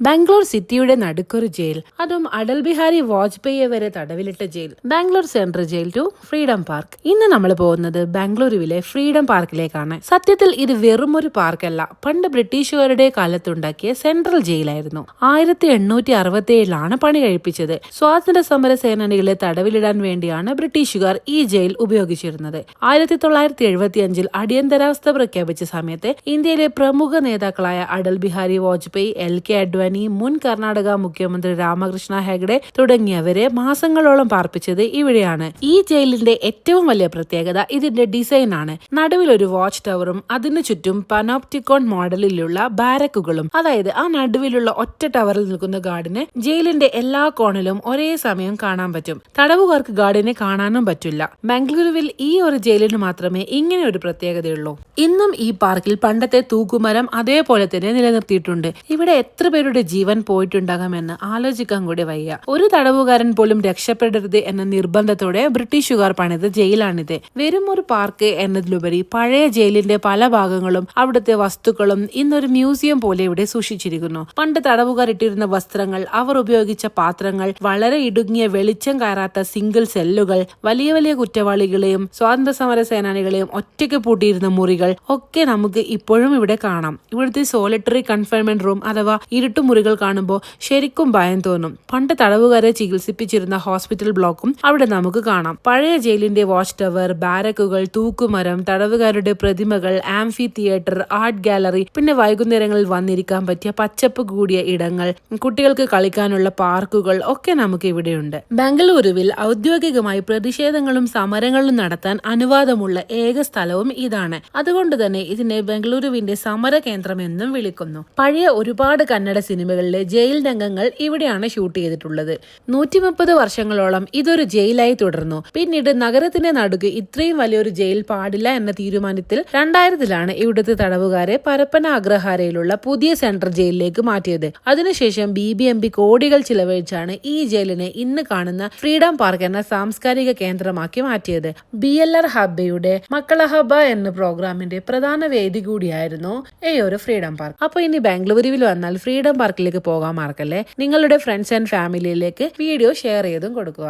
ബാംഗ്ലൂർ സിറ്റിയുടെ നടുക്കൊരു ജയിൽ, അതും അടൽ ബിഹാരി വാജ്പേയിയെ വരെ തടവിലിട്ട jail. Bangalore central jail to freedom park. ഇന്ന് നമ്മൾ പോകുന്നത് ബാംഗ്ലൂരുവിലെ ഫ്രീഡം പാർക്കിലേക്കാണ്. സത്യത്തിൽ ഇത് വെറും ഒരു പാർക്കല്ല, പണ്ട് ബ്രിട്ടീഷുകാരുടെ കാലത്തുണ്ടാക്കിയ സെൻട്രൽ ജയിലായിരുന്നു. 1867 പണി കഴിപ്പിച്ചത്. സ്വാതന്ത്ര്യ സമര സേനാനികളെ തടവിലിടാൻ വേണ്ടിയാണ് ബ്രിട്ടീഷുകാർ ഈ ജയിൽ ഉപയോഗിച്ചിരുന്നത്. 1975 അടിയന്തരാവസ്ഥ പ്രഖ്യാപിച്ച സമയത്ത് ഇന്ത്യയിലെ പ്രമുഖ നേതാക്കളായ അടൽ ബിഹാരി വാജ്പേയി, LK അഡ്വാനി, മുൻ കർണാടക മുഖ്യമന്ത്രി രാമകൃഷ്ണ ഹെഗ്ഡെ തുടങ്ങിയവരെ മാസങ്ങളോളം പാർപ്പിച്ചത് ഇവിടെയാണ്. ഈ ജയിലിന്റെ ഏറ്റവും വലിയ പ്രത്യേകത ഇതിന്റെ ഡിസൈൻ ആണ്. നടുവിൽ ഒരു വാച്ച് ടവറും അതിനു ചുറ്റും പനോപ്റ്റിക്കോൺ മോഡലിലുള്ള ബാരക്കുകളും. അതായത് ആ നടുവിലുള്ള ഒറ്റ ടവറിൽ നിൽക്കുന്ന ഗാർഡിനെ ജയിലിന്റെ എല്ലാ കോണിലും ഒരേ സമയം കാണാൻ പറ്റും. തടവുകാർക്ക് ഗാർഡിനെ കാണാനും പറ്റില്ല. ബാംഗ്ലൂരുവിൽ ഈ ഒരു ജയിലിന് മാത്രമേ ഇങ്ങനെ ഒരു പ്രത്യേകതയുള്ളൂ. ഇന്നും ഈ പാർക്കിൽ പണ്ടത്തെ തൂക്കുമരം അതേപോലെ തന്നെ നിലനിർത്തിയിട്ടുണ്ട്. ഇവിടെ എത്ര പേരുടെ ജീവൻ പോയിട്ടുണ്ടാകാമെന്ന് ആലോചിക്കാൻ കൂടി വയ്യ. ഒരു തടവുകാരൻ പോലും രക്ഷപ്പെടരുത് എന്ന നിർബന്ധത്തോടെ ബ്രിട്ടീഷുകാർ പണിത ജയിലാണിത്. വെറും ഒരു പാർക്ക് എന്നതിലുപരി പഴയ ജയിലിന്റെ പല ഭാഗങ്ങളും അവിടുത്തെ വസ്തുക്കളും ഇന്നൊരു മ്യൂസിയം പോലെ ഇവിടെ സൂക്ഷിച്ചിരിക്കുന്നു. പണ്ട് തടവുകാർ ഇട്ടിരുന്ന വസ്ത്രങ്ങൾ, അവർ ഉപയോഗിച്ച പാത്രങ്ങൾ, വളരെ ഇടുങ്ങിയ വെളിച്ചം കയറാത്ത സിംഗിൾ സെല്ലുകൾ, വലിയ വലിയ കുറ്റവാളികളെയും സ്വാതന്ത്ര്യ സമര സേനാനികളെയും ഒറ്റയ്ക്ക് പൂട്ടിയിരുന്ന മുറികൾ ഒക്കെ നമുക്ക് ഇപ്പോഴും ഇവിടെ കാണാം. ഇവിടുത്തെ സോളിറ്ററി കൺഫൈൻമെന്റ് റൂം അഥവാ മുറികൾ കാണുമ്പോൾ ശരിക്കും ഭയം തോന്നും. പണ്ട് തടവുകാരെ ചികിത്സിപ്പിച്ചിരുന്ന ഹോസ്പിറ്റൽ ബ്ലോക്കും അവിടെ നമുക്ക് കാണാം. പഴയ ജയിലിന്റെ വാച്ച് ടവർ, ബാരക്കുകൾ, തൂക്കുമരം, തടവുകാരുടെ പ്രതിമകൾ, ആംഫി തിയേറ്റർ, ആർട്ട് ഗാലറി, പിന്നെ വൈകുന്നേരങ്ങളിൽ വന്നിരിക്കാൻ പറ്റിയ പച്ചപ്പ് കൂടിയ ഇടങ്ങൾ, കുട്ടികൾക്ക് കളിക്കാനുള്ള പാർക്കുകൾ ഒക്കെ നമുക്ക് ഇവിടെയുണ്ട്. ബംഗളൂരുവിൽ ഔദ്യോഗികമായി പ്രതിഷേധങ്ങളും സമരങ്ങളും നടത്താൻ അനുവാദമുള്ള ഏക സ്ഥലവും ഇതാണ്. അതുകൊണ്ട് തന്നെ ഇതിനെ ബംഗളൂരുവിന്റെ സമര കേന്ദ്രം എന്നും വിളിക്കുന്നു. പഴയ ഒരുപാട് കന്നഡ സിനിമകളിലെ ജയിൽ രംഗങ്ങൾ ഇവിടെയാണ് ഷൂട്ട് ചെയ്തിട്ടുള്ളത്. 130 വർഷങ്ങളോളം ഇതൊരു ജയിലായി തുടർന്നു. പിന്നീട് നഗരത്തിന്റെ നടുക്ക് ഇത്രയും വലിയൊരു ജയിൽ പാടില്ല എന്ന തീരുമാനത്തിൽ 2000 ഇവിടുത്തെ തടവുകാരെ പരപ്പന അഗ്രഹാരയിലുള്ള പുതിയ സെൻട്രൽ ജയിലിലേക്ക് മാറ്റിയത്. അതിനുശേഷം BBMP കോടികൾ ചിലവഴിച്ചാണ് ഈ ജയിലിനെ ഇന്ന് കാണുന്ന ഫ്രീഡം പാർക്ക് എന്ന സാംസ്കാരിക കേന്ദ്രമാക്കി മാറ്റിയത്. BLR ഹബ്ബയുടെ മക്കള ഹബ്ബ എന്ന പ്രോഗ്രാമിന്റെ പ്രധാന വേദി കൂടിയായിരുന്നു ഈ ഒരു ഫ്രീഡം പാർക്ക്. അപ്പൊ ഇനി ബാംഗ്ലൂരുവിൽ വന്നാൽ ഫ്രീഡം പാർക്കിലേക്ക് പോകാൻ മറക്കല്ലേ. നിങ്ങളുടെ ഫ്രണ്ട്സ് ആൻഡ് ഫാമിലിയിലേക്ക് വീഡിയോ ഷെയർ ചെയ്തും കൊടുക്കുക.